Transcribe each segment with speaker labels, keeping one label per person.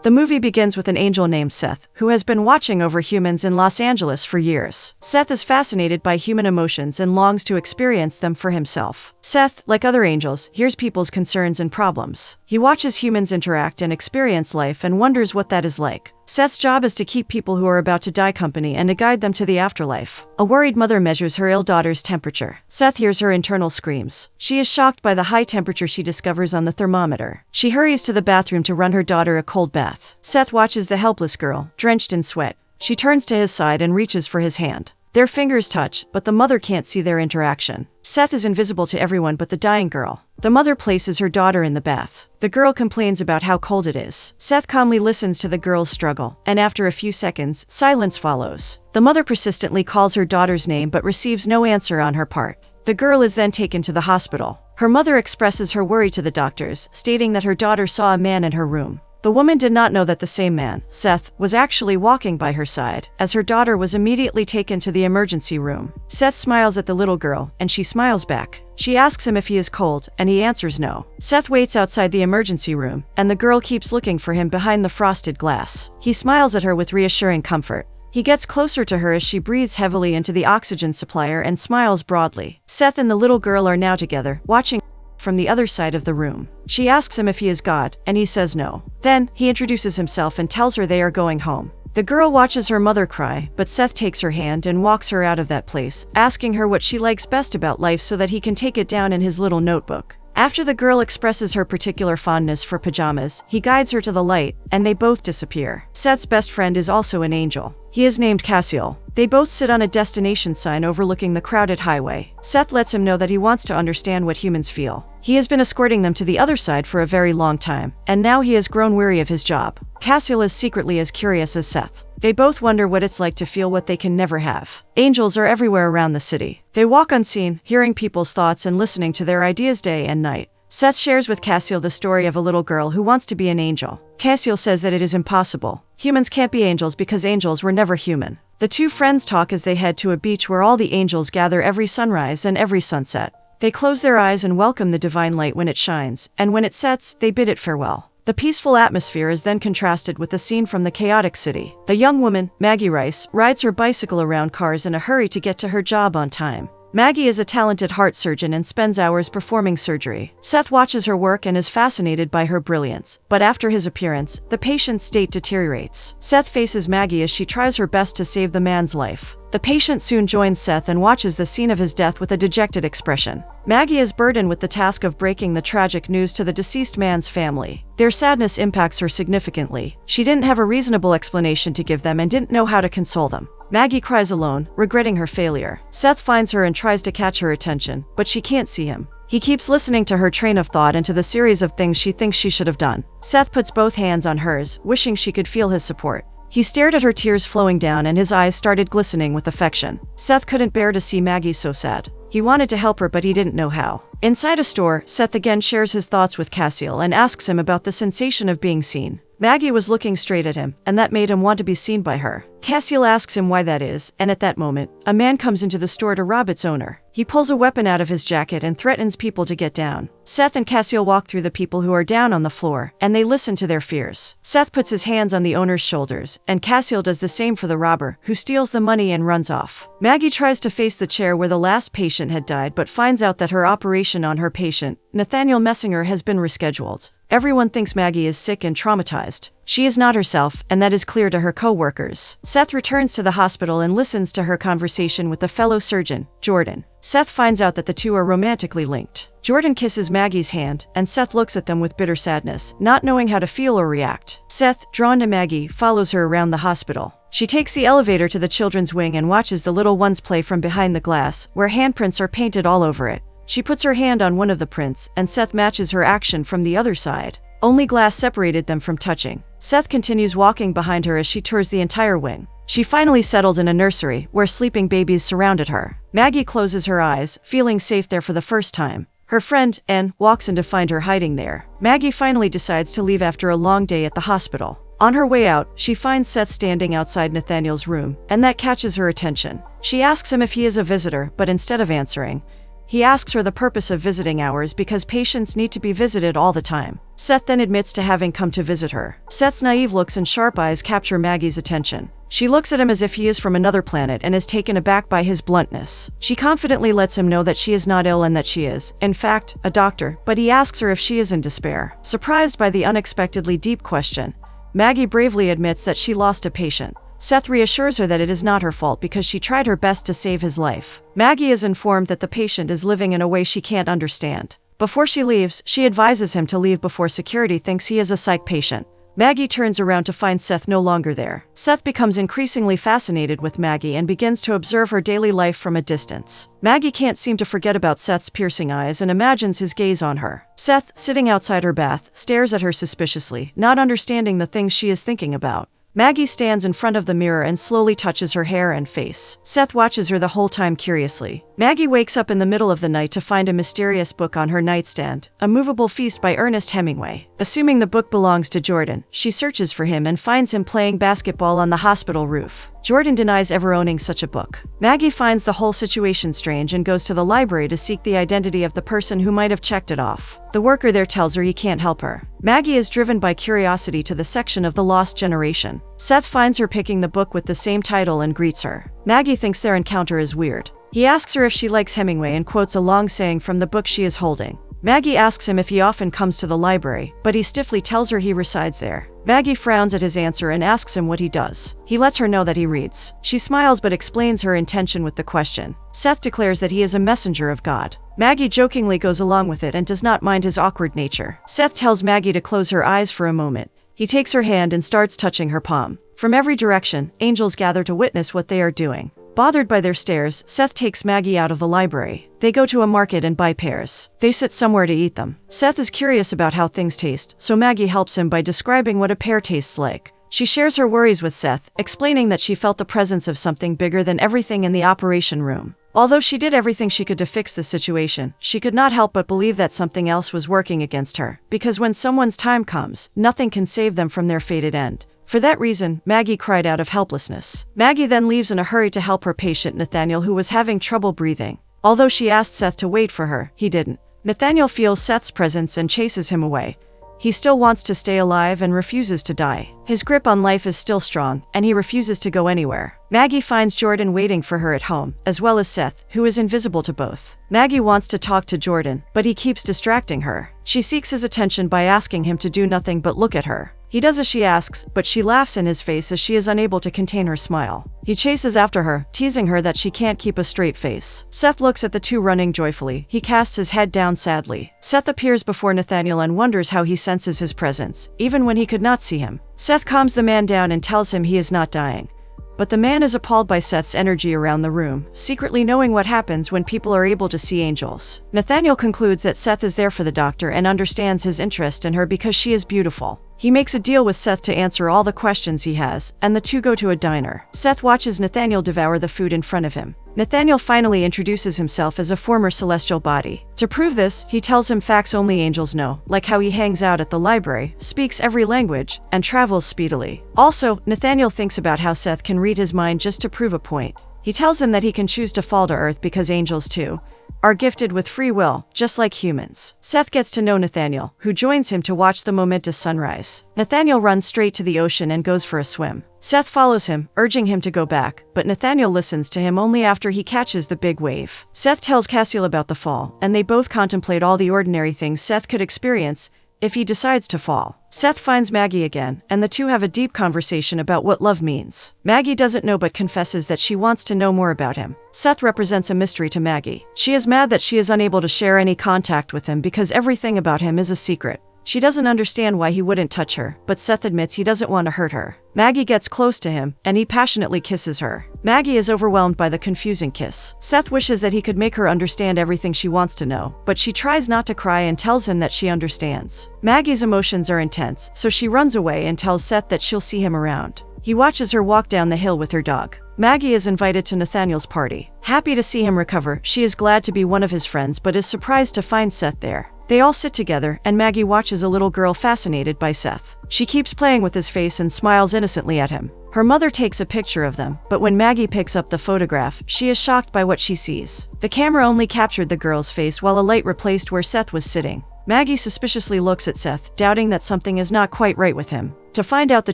Speaker 1: The movie begins with an angel named Seth, who has been watching over humans in Los Angeles for years. Seth is fascinated by human emotions and longs to experience them for himself. Seth, like other angels, hears people's concerns and problems. He watches humans interact and experience life and wonders what that is like. Seth's job is to keep people who are about to die company and to guide them to the afterlife. A worried mother measures her ill daughter's temperature. Seth hears her internal screams. She is shocked by the high temperature she discovers on the thermometer. She hurries to the bathroom to run her daughter a cold bath. Seth watches the helpless girl, drenched in sweat. She turns to his side and reaches for his hand. Their fingers touch, but the mother can't see their interaction. Seth is invisible to everyone but the dying girl. The mother places her daughter in the bath. The girl complains about how cold it is. Seth calmly listens to the girl's struggle, and after a few seconds, silence follows. The mother persistently calls her daughter's name but receives no answer on her part. The girl is then taken to the hospital. Her mother expresses her worry to the doctors, stating that her daughter saw a man in her room. The woman did not know that the same man, Seth, was actually walking by her side, as her daughter was immediately taken to the emergency room. Seth smiles at the little girl, and she smiles back. She asks him if he is cold, and he answers no. Seth waits outside the emergency room, and the girl keeps looking for him behind the frosted glass. He smiles at her with reassuring comfort. He gets closer to her as she breathes heavily into the oxygen supplier and smiles broadly. Seth and the little girl are now together, watching from the other side of the room. She asks him if he is God, and he says no. Then, he introduces himself and tells her they are going home. The girl watches her mother cry, but Seth takes her hand and walks her out of that place, asking her what she likes best about life so that he can take it down in his little notebook. After the girl expresses her particular fondness for pajamas, he guides her to the light, and they both disappear. Seth's best friend is also an angel. He is named Cassiel. They both sit on a destination sign overlooking the crowded highway. Seth lets him know that he wants to understand what humans feel. He has been escorting them to the other side for a very long time, and now he has grown weary of his job. Cassiel is secretly as curious as Seth. They both wonder what it's like to feel what they can never have. Angels are everywhere around the city. They walk unseen, hearing people's thoughts and listening to their ideas day and night. Seth shares with Cassiel the story of a little girl who wants to be an angel. Cassiel says that it is impossible. Humans can't be angels because angels were never human. The two friends talk as they head to a beach where all the angels gather every sunrise and every sunset. They close their eyes and welcome the divine light when it shines, and when it sets, they bid it farewell. The peaceful atmosphere is then contrasted with the scene from the chaotic city. A young woman, Maggie Rice, rides her bicycle around cars in a hurry to get to her job on time. Maggie is a talented heart surgeon and spends hours performing surgery. Seth watches her work and is fascinated by her brilliance, but after his appearance, the patient's state deteriorates. Seth faces Maggie as she tries her best to save the man's life. The patient soon joins Seth and watches the scene of his death with a dejected expression. Maggie is burdened with the task of breaking the tragic news to the deceased man's family. Their sadness impacts her significantly. She didn't have a reasonable explanation to give them and didn't know how to console them. Maggie cries alone, regretting her failure. Seth finds her and tries to catch her attention, but she can't see him. He keeps listening to her train of thought and to the series of things she thinks she should have done. Seth puts both hands on hers, wishing she could feel his support. He stared at her tears flowing down and his eyes started glistening with affection. Seth couldn't bear to see Maggie so sad. He wanted to help her but he didn't know how. Inside a store, Seth again shares his thoughts with Cassiel and asks him about the sensation of being seen. Maggie was looking straight at him, and that made him want to be seen by her. Cassiel asks him why that is, and at that moment, a man comes into the store to rob its owner. He pulls a weapon out of his jacket and threatens people to get down. Seth and Cassiel walk through the people who are down on the floor, and they listen to their fears. Seth puts his hands on the owner's shoulders, and Cassiel does the same for the robber, who steals the money and runs off. Maggie tries to face the chair where the last patient had died but finds out that her operation on her patient, Nathaniel Messinger, has been rescheduled. Everyone thinks Maggie is sick and traumatized. She is not herself, and that is clear to her co-workers. Seth returns to the hospital and listens to her conversation with a fellow surgeon, Jordan. Seth finds out that the two are romantically linked. Jordan kisses Maggie's hand, and Seth looks at them with bitter sadness, not knowing how to feel or react. Seth, drawn to Maggie, follows her around the hospital. She takes the elevator to the children's wing and watches the little ones play from behind the glass, where handprints are painted all over it. She puts her hand on one of the prints, and Seth matches her action from the other side. Only glass separated them from touching. Seth continues walking behind her as she tours the entire wing. She finally settled in a nursery, where sleeping babies surrounded her. Maggie closes her eyes, feeling safe there for the first time. Her friend, Anne, walks in to find her hiding there. Maggie finally decides to leave after a long day at the hospital. On her way out, she finds Seth standing outside Nathaniel's room, and that catches her attention. She asks him if he is a visitor, but instead of answering, He asks her the purpose of visiting hours because patients need to be visited all the time. Seth then admits to having come to visit her. Seth's naive looks and sharp eyes capture Maggie's attention. She looks at him as if he is from another planet and is taken aback by his bluntness. She confidently lets him know that she is not ill and that she is, in fact, a doctor, but he asks her if she is in despair. Surprised by the unexpectedly deep question, Maggie bravely admits that she lost a patient. Seth reassures her that it is not her fault because she tried her best to save his life. Maggie is informed that the patient is living in a way she can't understand. Before she leaves, she advises him to leave before security thinks he is a psych patient. Maggie turns around to find Seth no longer there. Seth becomes increasingly fascinated with Maggie and begins to observe her daily life from a distance. Maggie can't seem to forget about Seth's piercing eyes and imagines his gaze on her. Seth, sitting outside her bath, stares at her suspiciously, not understanding the things she is thinking about. Maggie stands in front of the mirror and slowly touches her hair and face. Seth watches her the whole time curiously. Maggie wakes up in the middle of the night to find a mysterious book on her nightstand, A Movable Feast by Ernest Hemingway. Assuming the book belongs to Jordan, she searches for him and finds him playing basketball on the hospital roof. Jordan denies ever owning such a book. Maggie finds the whole situation strange and goes to the library to seek the identity of the person who might have checked it off. The worker there tells her he can't help her. Maggie is driven by curiosity to the section of the lost generation. Seth finds her picking the book with the same title and greets her. Maggie thinks their encounter is weird. He asks her if she likes Hemingway and quotes a long saying from the book she is holding. Maggie asks him if he often comes to the library, but he stiffly tells her he resides there. Maggie frowns at his answer and asks him what he does. He lets her know that he reads. She smiles but explains her intention with the question. Seth declares that he is a messenger of God. Maggie jokingly goes along with it and does not mind his awkward nature. Seth tells Maggie to close her eyes for a moment. He takes her hand and starts touching her palm. From every direction, angels gather to witness what they are doing. Bothered by their stares, Seth takes Maggie out of the library. They go to a market and buy pears. They sit somewhere to eat them. Seth is curious about how things taste, so Maggie helps him by describing what a pear tastes like. She shares her worries with Seth, explaining that she felt the presence of something bigger than everything in the operation room. Although she did everything she could to fix the situation, she could not help but believe that something else was working against her, because when someone's time comes, nothing can save them from their fated end. For that reason, Maggie cried out of helplessness. Maggie then leaves in a hurry to help her patient Nathaniel, who was having trouble breathing. Although she asked Seth to wait for her, he didn't. Nathaniel feels Seth's presence and chases him away. He still wants to stay alive and refuses to die. His grip on life is still strong, and he refuses to go anywhere. Maggie finds Jordan waiting for her at home, as well as Seth, who is invisible to both. Maggie wants to talk to Jordan, but he keeps distracting her. She seeks his attention by asking him to do nothing but look at her. He does as she asks, but she laughs in his face as she is unable to contain her smile. He chases after her, teasing her that she can't keep a straight face. Seth looks at the two running joyfully. He casts his head down sadly. Seth appears before Nathaniel and wonders how he senses his presence, even when he could not see him. Seth calms the man down and tells him he is not dying. But the man is appalled by Seth's energy around the room, secretly knowing what happens when people are able to see angels. Nathaniel concludes that Seth is there for the doctor and understands his interest in her because she is beautiful. He makes a deal with Seth to answer all the questions he has, and the two go to a diner. Seth watches Nathaniel devour the food in front of him. Nathaniel finally introduces himself as a former celestial body. To prove this, he tells him facts only angels know, like how he hangs out at the library, speaks every language, and travels speedily. Also, Nathaniel thinks about how Seth can read his mind just to prove a point. He tells him that he can choose to fall to earth because angels, too, are gifted with free will, just like humans. Seth gets to know Nathaniel, who joins him to watch the momentous sunrise. Nathaniel runs straight to the ocean and goes for a swim. Seth follows him, urging him to go back, but Nathaniel listens to him only after he catches the big wave. Seth tells Cassiel about the fall, and they both contemplate all the ordinary things Seth could experience if he decides to fall. Seth finds Maggie again, and the two have a deep conversation about what love means. Maggie doesn't know but confesses that she wants to know more about him. Seth represents a mystery to Maggie. She is mad that she is unable to share any contact with him because everything about him is a secret. She doesn't understand why he wouldn't touch her, but Seth admits he doesn't want to hurt her. Maggie gets close to him, and he passionately kisses her. Maggie is overwhelmed by the confusing kiss. Seth wishes that he could make her understand everything she wants to know, but she tries not to cry and tells him that she understands. Maggie's emotions are intense, so she runs away and tells Seth that she'll see him around. He watches her walk down the hill with her dog. Maggie is invited to Nathaniel's party. Happy to see him recover, she is glad to be one of his friends but is surprised to find Seth there. They all sit together, and Maggie watches a little girl fascinated by Seth. She keeps playing with his face and smiles innocently at him. Her mother takes a picture of them, but when Maggie picks up the photograph, she is shocked by what she sees. The camera only captured the girl's face while a light replaced where Seth was sitting. Maggie suspiciously looks at Seth, doubting that something is not quite right with him. To find out the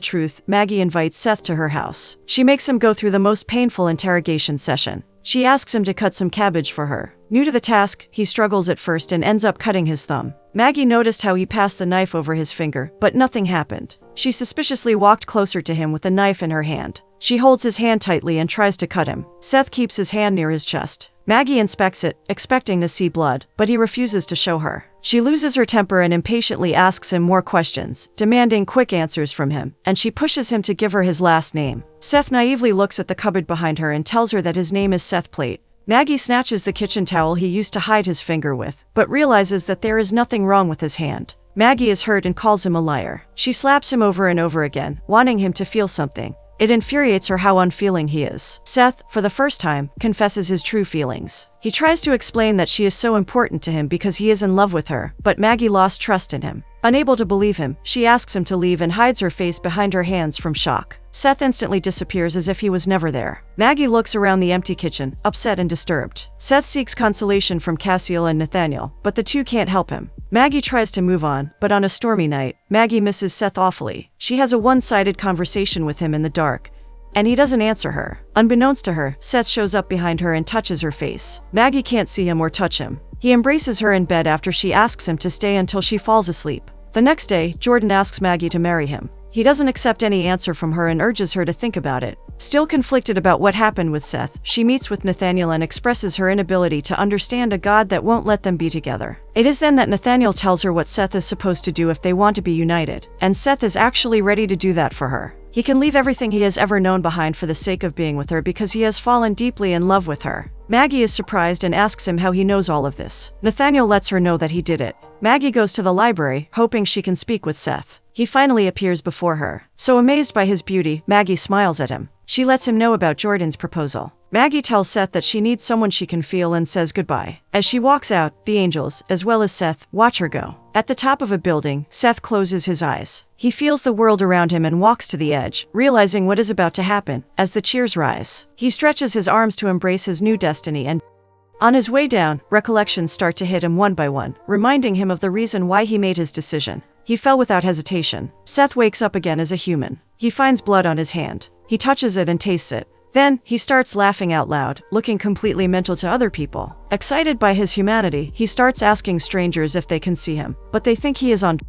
Speaker 1: truth, Maggie invites Seth to her house. She makes him go through the most painful interrogation session. She asks him to cut some cabbage for her. New to the task, he struggles at first and ends up cutting his thumb. Maggie noticed how he passed the knife over his finger, but nothing happened. She suspiciously walked closer to him with the knife in her hand. She holds his hand tightly and tries to cut him. Seth keeps his hand near his chest. Maggie inspects it, expecting to see blood, but he refuses to show her. She loses her temper and impatiently asks him more questions, demanding quick answers from him, and she pushes him to give her his last name. Seth naively looks at the cupboard behind her and tells her that his name is Seth Plate. Maggie snatches the kitchen towel he used to hide his finger with, but realizes that there is nothing wrong with his hand. Maggie is hurt and calls him a liar. She slaps him over and over again, wanting him to feel something. It infuriates her how unfeeling he is. Seth, for the first time, confesses his true feelings. He tries to explain that she is so important to him because he is in love with her, but Maggie lost trust in him. Unable to believe him, she asks him to leave and hides her face behind her hands from shock. Seth instantly disappears as if he was never there. Maggie looks around the empty kitchen, upset and disturbed. Seth seeks consolation from Cassiel and Nathaniel, but the two can't help him. Maggie tries to move on, but on a stormy night, Maggie misses Seth awfully. She has a one-sided conversation with him in the dark, and he doesn't answer her. Unbeknownst to her, Seth shows up behind her and touches her face. Maggie can't see him or touch him. He embraces her in bed after she asks him to stay until she falls asleep. The next day, Jordan asks Maggie to marry him. He doesn't accept any answer from her and urges her to think about it. Still conflicted about what happened with Seth, she meets with Nathaniel and expresses her inability to understand a God that won't let them be together. It is then that Nathaniel tells her what Seth is supposed to do if they want to be united, and Seth is actually ready to do that for her. He can leave everything he has ever known behind for the sake of being with her because he has fallen deeply in love with her. Maggie is surprised and asks him how he knows all of this. Nathaniel lets her know that he did it. Maggie goes to the library, hoping she can speak with Seth. He finally appears before her. So amazed by his beauty, Maggie smiles at him. She lets him know about Jordan's proposal. Maggie tells Seth that she needs someone she can feel and says goodbye. As she walks out, the angels, as well as Seth, watch her go. At the top of a building, Seth closes his eyes. He feels the world around him and walks to the edge, realizing what is about to happen. As the cheers rise, he stretches his arms to embrace his new destiny and on his way down, recollections start to hit him one by one, reminding him of the reason why he made his decision. He fell without hesitation. Seth wakes up again as a human. He finds blood on his hand. He touches it and tastes it. Then, he starts laughing out loud, looking completely mental to other people. Excited by his humanity, he starts asking strangers if they can see him, but they think he is on.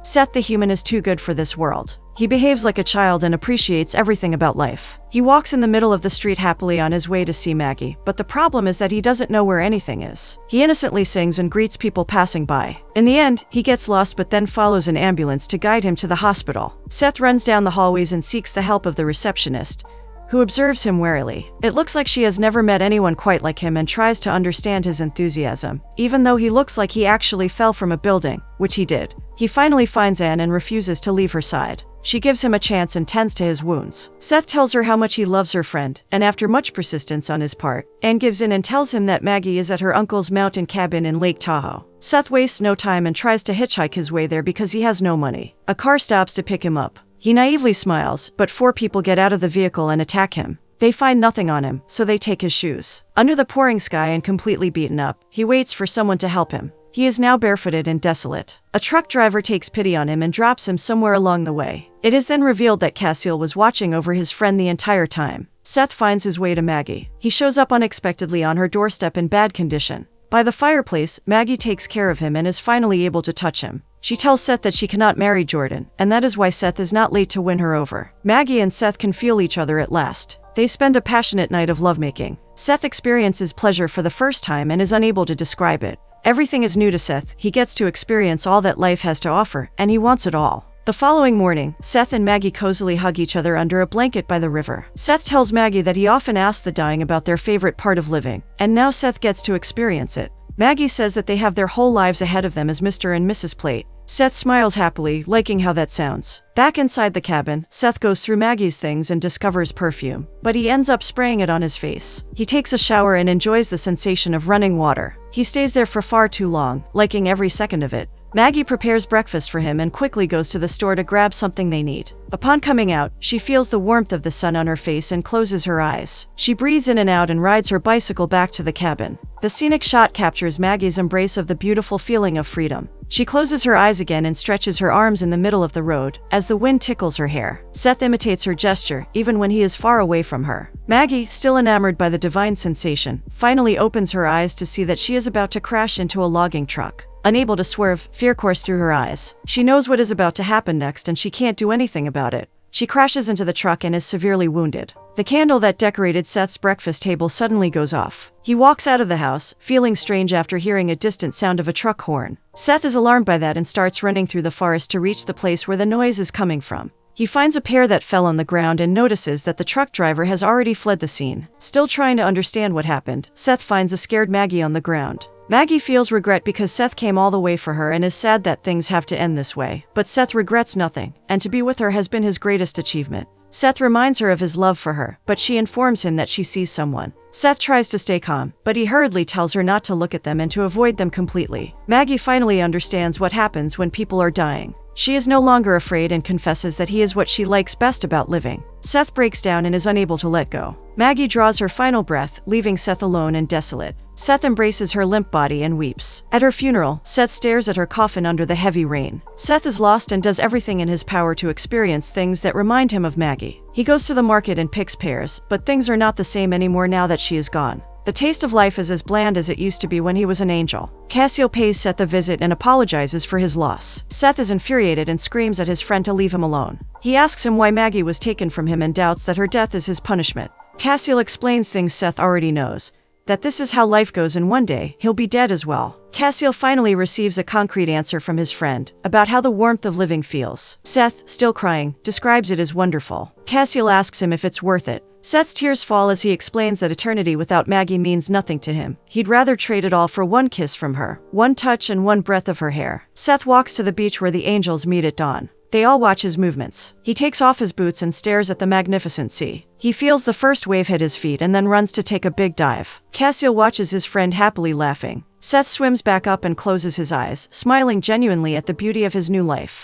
Speaker 1: Seth the human is too good for this world. He behaves like a child and appreciates everything about life. He walks in the middle of the street happily on his way to see Maggie, but the problem is that he doesn't know where anything is. He innocently sings and greets people passing by. In the end, he gets lost but then follows an ambulance to guide him to the hospital. Seth runs down the hallways and seeks the help of the receptionist, who observes him warily. It looks like she has never met anyone quite like him and tries to understand his enthusiasm, even though he looks like he actually fell from a building, which he did. He finally finds Anne and refuses to leave her side. She gives him a chance and tends to his wounds. Seth tells her how much he loves her friend, and after much persistence on his part, Anne gives in and tells him that Maggie is at her uncle's mountain cabin in Lake Tahoe. Seth wastes no time and tries to hitchhike his way there because he has no money. A car stops to pick him up. He naively smiles, but 4 people get out of the vehicle and attack him. They find nothing on him, so they take his shoes. Under the pouring sky and completely beaten up, he waits for someone to help him. He is now barefooted and desolate. A truck driver takes pity on him and drops him somewhere along the way. It is then revealed that Cassiel was watching over his friend the entire time. Seth finds his way to Maggie. He shows up unexpectedly on her doorstep in bad condition. By the fireplace, Maggie takes care of him and is finally able to touch him. She tells Seth that she cannot marry Jordan, and that is why Seth is not late to win her over. Maggie and Seth can feel each other at last. They spend a passionate night of lovemaking. Seth experiences pleasure for the first time and is unable to describe it. Everything is new to Seth. He gets to experience all that life has to offer, and he wants it all. The following morning, Seth and Maggie cozily hug each other under a blanket by the river. Seth tells Maggie that he often asks the dying about their favorite part of living, and now Seth gets to experience it. Maggie says that they have their whole lives ahead of them as Mr. and Mrs. Plate. Seth smiles happily, liking how that sounds. Back inside the cabin, Seth goes through Maggie's things and discovers perfume, but he ends up spraying it on his face. He takes a shower and enjoys the sensation of running water. He stays there for far too long, liking every second of it. Maggie prepares breakfast for him and quickly goes to the store to grab something they need. Upon coming out, she feels the warmth of the sun on her face and closes her eyes. She breathes in and out and rides her bicycle back to the cabin. The scenic shot captures Maggie's embrace of the beautiful feeling of freedom. She closes her eyes again and stretches her arms in the middle of the road, as the wind tickles her hair. Seth imitates her gesture, even when he is far away from her. Maggie, still enamored by the divine sensation, finally opens her eyes to see that she is about to crash into a logging truck. Unable to swerve, fear coursed through her eyes. She knows what is about to happen next and she can't do anything about it. She crashes into the truck and is severely wounded. The candle that decorated Seth's breakfast table suddenly goes off. He walks out of the house, feeling strange after hearing a distant sound of a truck horn. Seth is alarmed by that and starts running through the forest to reach the place where the noise is coming from. He finds a pear that fell on the ground and notices that the truck driver has already fled the scene. Still trying to understand what happened, Seth finds a scared Maggie on the ground. Maggie feels regret because Seth came all the way for her and is sad that things have to end this way. But Seth regrets nothing, and to be with her has been his greatest achievement. Seth reminds her of his love for her, but she informs him that she sees someone. Seth tries to stay calm, but he hurriedly tells her not to look at them and to avoid them completely. Maggie finally understands what happens when people are dying. She is no longer afraid and confesses that he is what she likes best about living. Seth breaks down and is unable to let go. Maggie draws her final breath, leaving Seth alone and desolate. Seth embraces her limp body and weeps. At her funeral, Seth stares at her coffin under the heavy rain. Seth is lost and does everything in his power to experience things that remind him of Maggie. He goes to the market and picks pears, but things are not the same anymore now that she is gone. The taste of life is as bland as it used to be when he was an angel. Cassiel pays Seth a visit and apologizes for his loss. Seth is infuriated and screams at his friend to leave him alone. He asks him why Maggie was taken from him and doubts that her death is his punishment. Cassiel explains things Seth already knows, that this is how life goes and one day, he'll be dead as well. Cassiel finally receives a concrete answer from his friend about how the warmth of living feels. Seth, still crying, describes it as wonderful. Cassiel asks him if it's worth it. Seth's tears fall as he explains that eternity without Maggie means nothing to him. He'd rather trade it all for one kiss from her, one touch and one breath of her hair. Seth walks to the beach where the angels meet at dawn. They all watch his movements. He takes off his boots and stares at the magnificent sea. He feels the first wave hit his feet and then runs to take a big dive. Cassiel watches his friend happily laughing. Seth swims back up and closes his eyes, smiling genuinely at the beauty of his new life.